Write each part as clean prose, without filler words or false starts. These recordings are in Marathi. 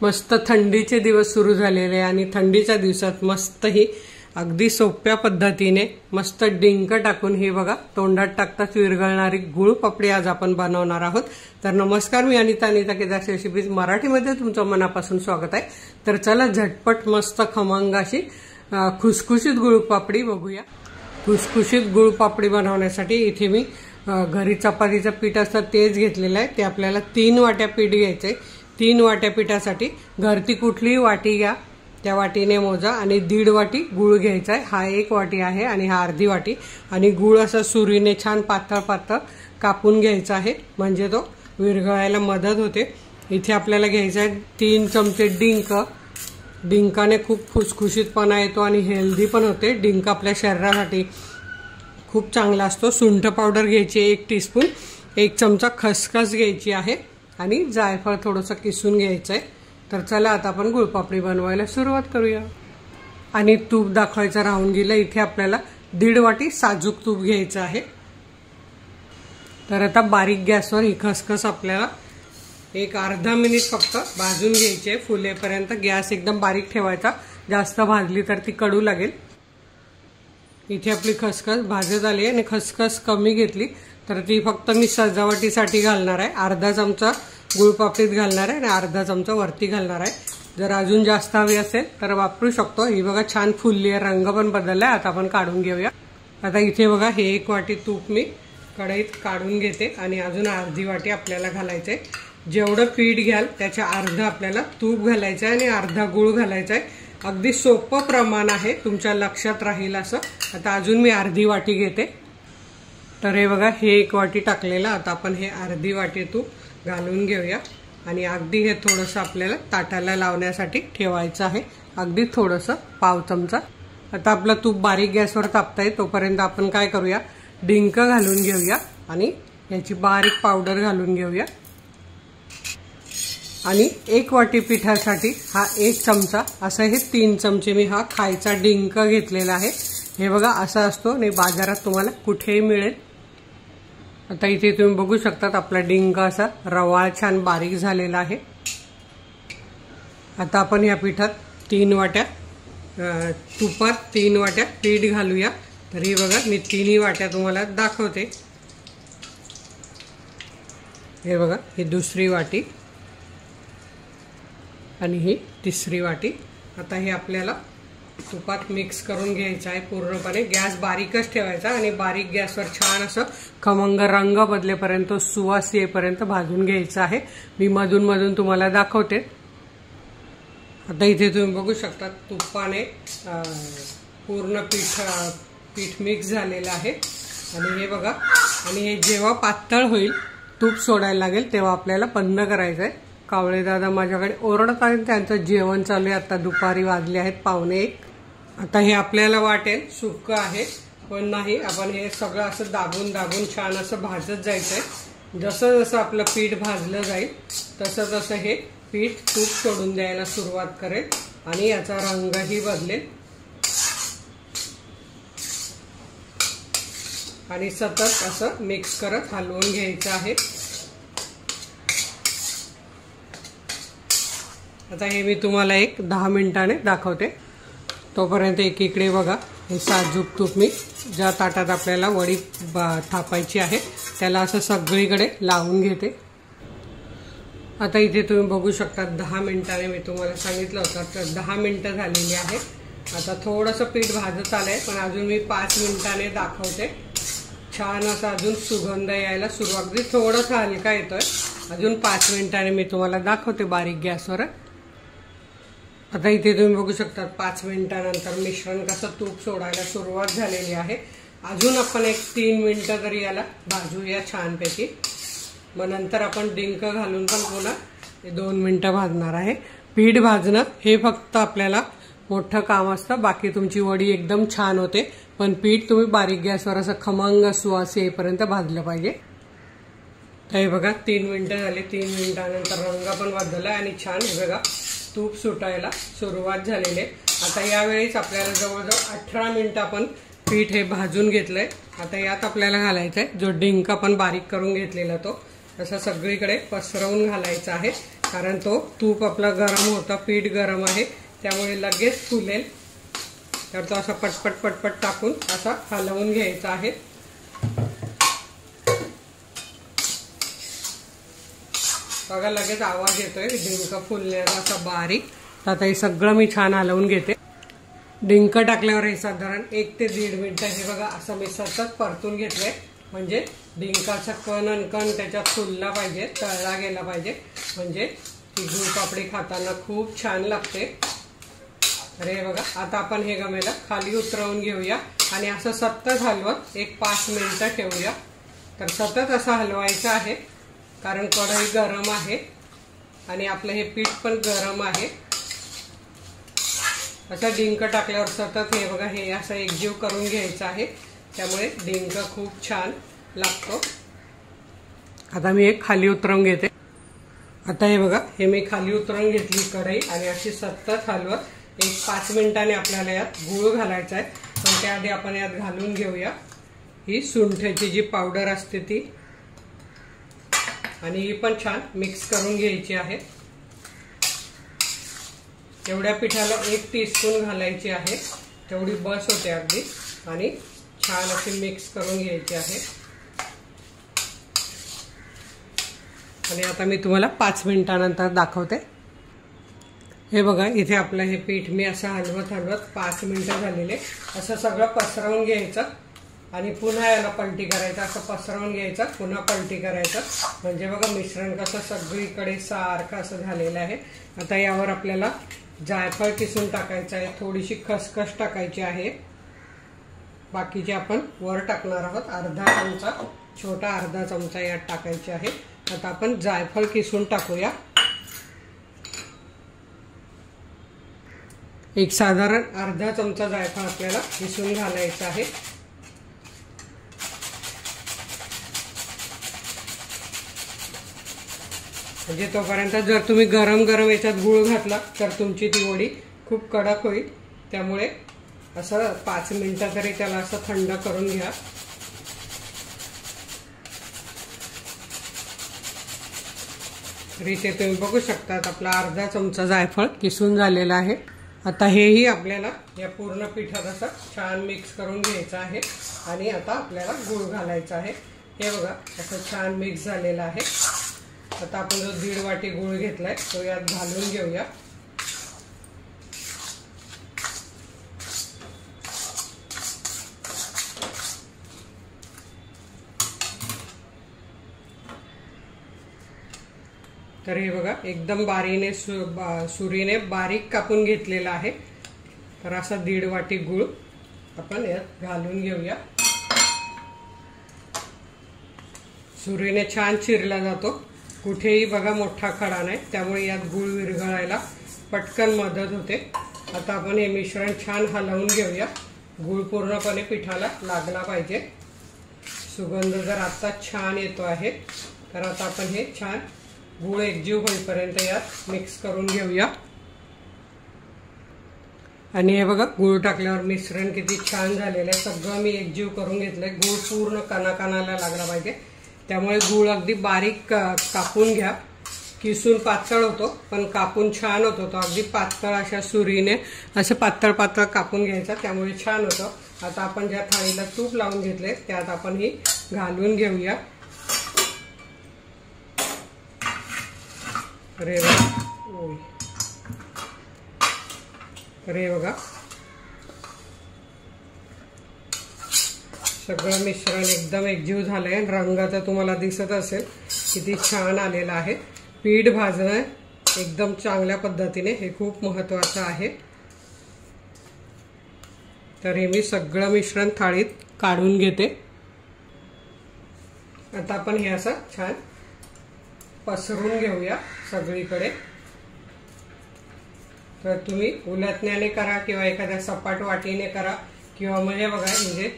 मस्त थंडीचे दिवस सुरू झालेले आणि थंडीच्या दिवसात मस्त ही अगदी सोप्या पद्धतीने मस्त डिंक टाकून हे बघा तोंडात टाकताच विरघळणारी गुळ पापडी आज आपण बनवणार आहोत। तर नमस्कार, मी अनिता केदार रेसिपीज मराठीमध्ये तुमचं मनापासून स्वागत आहे। तर चला झटपट मस्त खमंग अशी खुसखुशीत गुळ पापडी बघूया। खुसखुशीत गुळ पापडी बनवण्यासाठी इथे मी घरी चपातीचं पीठ असतं तेच घेतलेलं आहे। ते आपल्याला 3 वाट्या पीठ घ्यायचे। 3 वाट्या पिठासाठी घरती कुठलीही वाटी घ्या, त्या वाटीने मोजा आणि 1.5 वाटी गूळ घ्यायचा आहे। हा 1 वाटी आहे आणि हा अर्धी वाटी। आणि गूळ असा सुरीने छान पातळ पातळ कापून घ्यायचा आहे, म्हणजे तो विरघळायला मदत होते। इथे आपल्याला घ्यायचा आहे 3 चमचे डिंक। डिंकाने खूप खुसखुशीतपणा येतो आणि हेल्दी पण होते। डिंक आपल्या शरीरासाठी खूप चांगला असतो। सुंठ पावडर घ्यायची 1 टीस्पून, 1 चमचा खसखस घ्यायची आहे आणि जायफळ थोडंसं किसून घ्यायचं आहे। तर चला आता आपण गुळपापडी बनवायला सुरुवात करूया। आणि तूप दाखवायचं राहून गेलं, इथे आपल्याला 1.5 वाटी साजूक तूप घ्यायचं आहे। तर आता बारीक गॅसवर ही खसखस आपल्याला एक अर्धा मिनिट फक्त भाजून घ्यायची आहे, फुलेपर्यंत। गॅस एकदम बारीक ठेवायचा, जास्त भाजली तर ती कडू लागेल। इथे आपली खसखस भाजत आली आणि खसखस कमी घेतली तर ती फक्त मी सजावटीसाठी घालणार आहे। अर्धा चमचा गुळपापडीत घालणार आहे आणि अर्धा चमचा वरती घालणार आहे। जर अजून जास्त हवी असेल तर वापरू शकतो। ही बघा छान फुलली आहे, रंग पण बदललाय। आता आपण काढून घेऊया। आता इथे बघा हे 1 वाटी तूप मी कढईत काढून घेते आणि अजून अर्धी वाटी आपल्याला घालायचंय। जेवढं पीठ घ्याल त्याच्या अर्ध आपल्याला तूप घालायचं आहे आणि अर्धा गूळ घालायचा आहे। अगदी सोपं प्रमाण आहे, तुमच्या लक्षात राहील असं। आता अजून मी अर्धी वाटी घेते। तर हे बघा हे 1 वाटी टाकलेलं, आता आपण हे अर्धी वाटी तूप घालून घेऊया आणि अगदी हे थोडंसं आपल्याला ताटाला लावण्यासाठी ठेवायचं आहे, अगदी थोडंसं पाव चमचा। आता आपलं तूप बारीक गॅसवर तापतंय, तोपर्यंत आपण काय करूया, डिंक घालून घेऊया आणि याची बारीक पावडर घालून घेऊया। आणि 1 वाटी पिठासाठी हा 1 चमचा, असं हे 3 चमचे मी हा खायचा डिंक घेतलेला आहे। हे बघा असा असतो आणि बाजारात तुम्हाला कुठेही मिळेल। आता इथे तुम्ही बघू शकतात आपला डिंक असा रवाळ छान बारीक झालेला आहे। आता आपण या पिठात 3 वाट्या तुपात 3 वाट्या पीठ घालूया। तर हे बघा मी 3 वाट्या तुम्हाला दाखवते। हे बघा ही 2री वाटी आणि ही 3री वाटी। आता हे आपल्याला तुपात मिक्स करून घ्यायचं आहे पूर्णपणे। गॅस बारीकच ठेवायचा आणि बारीक गॅसवर छान असं खमंग रंग बदलेपर्यंत, सुवास येईपर्यंत भाजून घ्यायचं आहे। मी मधून मधून तुम्हाला दाखवते। आता इथे तुम्ही बघू शकता तुपाने पूर्ण पीठ मिक्स झालेलं आहे। आणि हे बघा, आणि हे जेव्हा पातळ होईल, तूप सोडायला लागेल, तेव्हा आपल्याला बंद करायचं आहे। कावळे दादा माझ्याकडे ओरडत आहेत, त्यांचं जेवण चालू आहे। आता दुपारी वाजले आहेत 1:15। आता हे आपल्याला वाटेल सुक्क आहे, पण नाही, आपण हे सगळं असं दाबून दाबून छान असं भाजत जायचंय। जसं जसं आपलं पीठ भाजलं जाईल तसं तसं हे पीठ तूप सोडून द्यायला सुरुवात करेल आणि याचा रंगही बदलेल। आणि सतत असं मिक्स करत हलवून घ्यायचं आहे। आता हे मी तुम्हाला एक 10 मिनिटाने दाखवते। तोपर्यंत एकीकडे बघा हे साजूक तूप मी ज्या ताटात आपल्याला वडी थापायची आहे त्याला असं सगळीकडे लावून घेते। आता इथे तुम्ही बघू शकता 10 मिनिटाने मी तुम्हाला सांगितलं होतं, तर 10 मिनिटं झालेली आहे। आता थोडंसं पीठ भाजत आलंय, पण अजून मी 5 मिनिटाने दाखवते। छान असा अजून सुगंध यायला सुरुवात, अगदी थोडंसं हलका येतोय। अजून 5 मिनिटाने मी तुम्हाला दाखवते बारीक गॅसवर। आता इथे तुम्ही बघू शकता 5 मिनिटानंतर मिश्रण कसं तूप सोडायला सुरुवात झालेली आहे। अजून आपण एक 3 मिनिटं तरी याला भाजूया छानपैकी। मग नंतर आपण डिंक घालून पण पुन्हा 2 मिनिटं भाजणार आहे। पीठ भाजणं हे फक्त आपल्याला मोठं काम असतं, बाकी तुमची वडी एकदम छान होते। पण पीठ तुम्ही बारीक गॅसवर असं खमंग सुवास येईपर्यंत भाजलं पाहिजे। तर हे बघा 3 मिनिटं झाली। 3 मिनिटानंतर रंग पण बदलला आणि छान हे बघा तूप सुटायला सुरुवात झालेली आहे। आता यावेळेस आपल्याला जवळजवळ 18 मिनिटं आपण पीठ हे भाजून घेतलंय। आता यात आपल्याला घालायचं आहे जो डिंक आपण बारीक करून घेतलेला, तो असं सगळीकडे पसरवून घालायचा आहे। कारण तो तूप आपला गरम होता, पीठ गरम आहे त्यामुळे लगेच फुलेल। तर तो असा पटपट पटपट टाकून असा हलवून घ्यायचा आहे। बघा लगेच आवाज येतोय डिंक फुलण्याचा असा बारीक। आता हे सगळं मी छान हलवून घेते। डिंक टाकल्यावर हे साधारण 1 ते 1.5 मिनिटं हे बघा असं मी सतत परतून घेतलंय, म्हणजे डिंकाचा कण आणि कण त्याच्यात फुलला पाहिजे, तळला गेला पाहिजे, म्हणजे ही गुळपापडी खाताना खूप छान लागते। तर हे बघा आता आपण हे गमेला खाली उतरवून घेऊया आणि असं सतत हलवत 1-5 मिनिटं ठेवूया। तर सतत असं हलवायचं आहे कारण कढई गरम आहे आणि आपलं हे पीठ पण गरम आहे। असं डिंक टाकल्यावर सतत हे बघा हे असं एकजीव करून घ्यायचं आहे, त्यामुळे डिंक खूप छान लागतो। आता मी एक खाली उतरवून घेते। आता हे बघा हे मी खाली उतरवून घेतली कढई आणि अशी सतत हलवत 1-5 मिनिटांनी आपल्याला यात गूळ घालायचा आहे, पण त्याआधी आपण यात घालून घेऊया ही सुंठची जी पावडर असते ती, आणि ही पण छान मिक्स करून घ्यायची आहे। एवढ्या पिठाला 1 टीस्पून घालायची आहे, तेवढी बस होते अगदी, आणि छान अशी मिक्स करून घ्यायची आहे। आणि आता मी तुम्हाला 5 मिनिटांनंतर दाखवते। हे बघा इथे आपलं हे पीठ मी असं हलवत हलवत 5 मिनिटं झालेले। असं सगळं पसरवून घ्यायचं आणि पुन्हा याला पलटी करायचं, असं पसरवून घ्यायचं पुन्हा पलटी करायचं, म्हणजे बघा मिश्रण कसं सगळीकडे सारखं असं झालेलं आहे। आता यावर आपल्याला जायफळ किसून टाकायचं आहे, थोडीशी खसखस टाकायची आहे, बाकीचे आपण वर टाकणार आहोत। अर्धा चमचा, छोटा अर्धा चमचा यात टाकायचे आहे। आता आपण जायफळ किसून टाकूया। एक साधारण अर्धा चमचा जायफळ आपल्याला किसून घालायचं आहे। म्हणजे तोपर्यंत जर तुम्ही गरम गरम याच्यात गूळ घातला तर तुमची ती वडी खूप कडक होईल, त्यामुळे असं 5 मिनिटं तरी त्याला असं थंड करून घ्या। तर इथे तुम्ही बघू शकता आपला अर्धा चमचा जायफळ किसून झालेला आहे। आता हेही आपल्याला या पूर्ण पिठात असं छान मिक्स करून घ्यायचं आहे आणि आता आपल्याला गूळ घालायचा आहे। हे बघा असं छान मिक्स झालेलं आहे। आता आपण जो 1.5 वाटी गूळ घेतलाय तो यात घालून घेऊया। तर हे बघा एकदम सुरीने बारीक कापून घेतलेला आहे। तर असा 1.5 वाटी गूळ आपण यात घालून घेऊया। सुरीने छान चिरला जातो, कुठेही बघा मोठा खडा नाही, त्यामुळे यात गूळ विरघळायला पटकन मदत होते। आता आपण हे मिश्रण छान हलवून घेऊया, गूळ पूर्णपणे पिठाला लागला पाहिजे। सुगंध जर आता छान येतो आहे, तर आता आपण हे छान गूळ एकजीव होईपर्यंत यात मिक्स करून घेऊया। आणि हे बघा गूळ टाकल्यावर मिश्रण किती छान झालेलं आहे, सगळं मी एकजीव करून घेतलंय। गूळ पूर्ण कणाकणाला लागला पाहिजे, त्यामुळे गूळ अगदी बारीक कापून घ्या। किसून पातळ होतो पण कापून छान होतो, तो अगदी पातळ अशा सुरीने असं पातळ पातळ कापून घ्यायचा, त्यामुळे छान होतं। आता आपण ज्या थाळीला तूप लावून घेतले त्यात आपण ही घालून घेऊया। अरे बघा सगळं मिश्रण एकदम एकजीव झालंय। रंग तर तुम्हाला दिसत असेल किती छान आलेला आहे। पीठ भाजणं एकदम चांगल्या पद्धतीने हे खूप महत्त्वाचं आहे। तर हे मी सगळं मिश्रण थाळीत काढून घेते। आता आपण हे असं छान पसरून घेऊया सगळीकडे। तर तुम्ही उलटण्याने करा किंवा एखाद्या सपाट वाटीने करा, किंवा म्हणजे बघा म्हणजे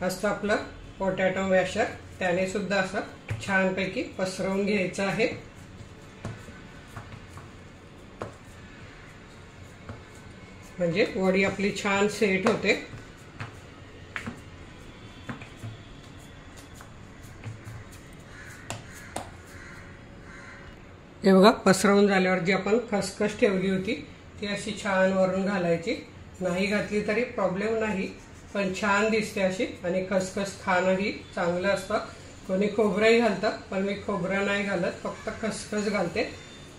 असतं आपलं पोटॅटो मॅशर, त्याने सुद्धा असं छानपैकी पसरवून घ्यायचं आहे। म्हणजे वडी आपली छान सेट होते। हे बघा, पसरवून झाल्यावर जी आपण खसखस ठेवली होती ती अशी छान वरून घालायची. नाही घातली तरी प्रॉब्लेम नाही, पण छान दिसते अशी. आणि खसखस खाणंही चांगलं असतं. कोणी खोबरंही घालतं, पण मी खोबरं नाही घालत, फक्त खसखस घालते.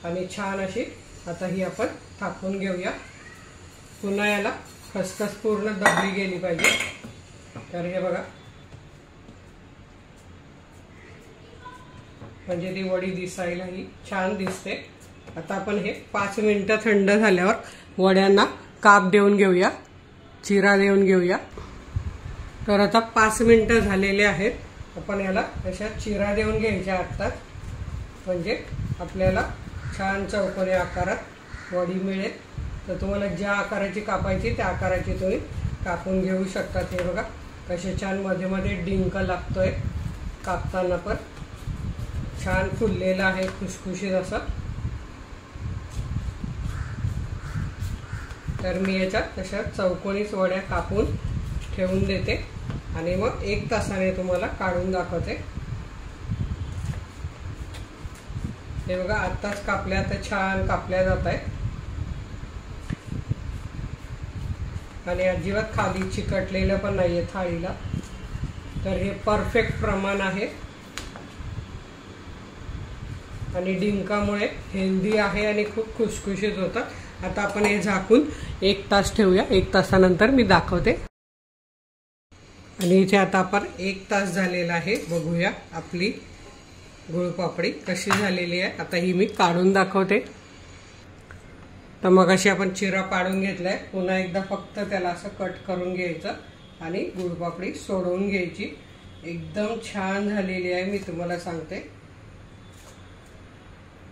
आणि छान अशी आता ही आपण थापून घेऊया. पुन्हा याला खसखस पूर्ण दबली गेली पाहिजे. तर हे बघा, म्हणजे ती वडी दिसायलाही छान दिसते. आता आपण हे 5 मिनिटं थंड झाल्यावर वड्यांना काप देऊन घेऊया, चिरा देऊन घेऊया. तर आता 5 मिनिटं झालेले आहेत. आपण याला अशा चिरा देऊन घ्यायच्या आत्ताच, म्हणजे आपल्याला छान चौकोनी आकारात वडी मिळेल. तर तुम्हाला ज्या आकाराची कापायची त्या आकाराची तुम्ही कापून घेऊ शकतात. हे बघा कसे छान मध्ये मध्ये डिंक लागतोय कापताना, पण छान फुललेलं आहे खुसखुशीत असं. तर मी याच्यात तशा चौकोनीच वड्या कापून ठेवून देते आणि मग 1 तासाने तुम्हाला काढून दाखवते. हे बघा, आत्ताच कापल्या तर छान कापल्या जात आहे आणि अजिबात खाली चिकटलेलं पण नाहीये थाळीला. तर हे परफेक्ट प्रमाण आहे आणि डिंकामुळे हेल्दी आहे आणि खूप खुसखुशीत होतात. आता आपण हे झाकून 1 तास ठेवूया. 1 तासानंतर मी दाखवते. आणि इथे आता आपण 1 तास झालेला आहे. बघूया आपली गुळपापडी कशी झालेली आहे. आता ही मी काढून दाखवते. तर मग अशी आपण चिरा पाडून घेतलाय. पुन्हा एकदा फक्त त्याला असं कट करून घ्यायचं आणि गुळपापडी सोडवून घ्यायची. एकदम छान झालेली आहे, मी तुम्हाला सांगते.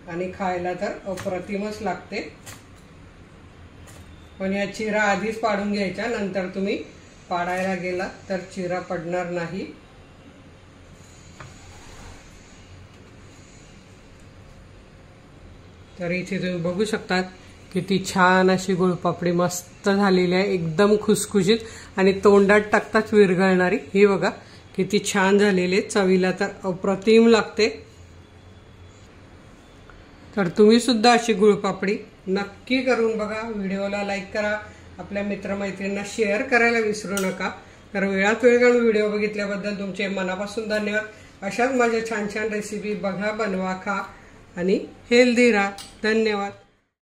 आणि खायला तर अप्रतिमच लागते. पण या चिरा आधीच पाडून घ्यायच्या, नंतर तुम्ही पाडायला गेला तर चिरा पडणार नाही. तर इथे तुम्ही बघू शकतात किती छान अशी गुळपापडी मस्त झालेली आहे, एकदम खुसखुशीत आणि तोंडात टाकताच विरघळणारी. ही बघा किती छान झालेली आहे, चवीला तर अप्रतिम लागते. तर तुम्ही सुद्धा अशी गुळपापडी नक्की करून बघा. व्हिडिओला लाईक करा, आपल्या मित्रमैत्रिणींना शेअर करायला विसरू नका. तर वेळात वेळ काढून व्हिडिओ बघितल्याबद्दल तुमचे मनापासून धन्यवाद. अशाच माझ्या छान छान रेसिपी बघा, बनवा, खा आणि हेल्दी राहा. धन्यवाद.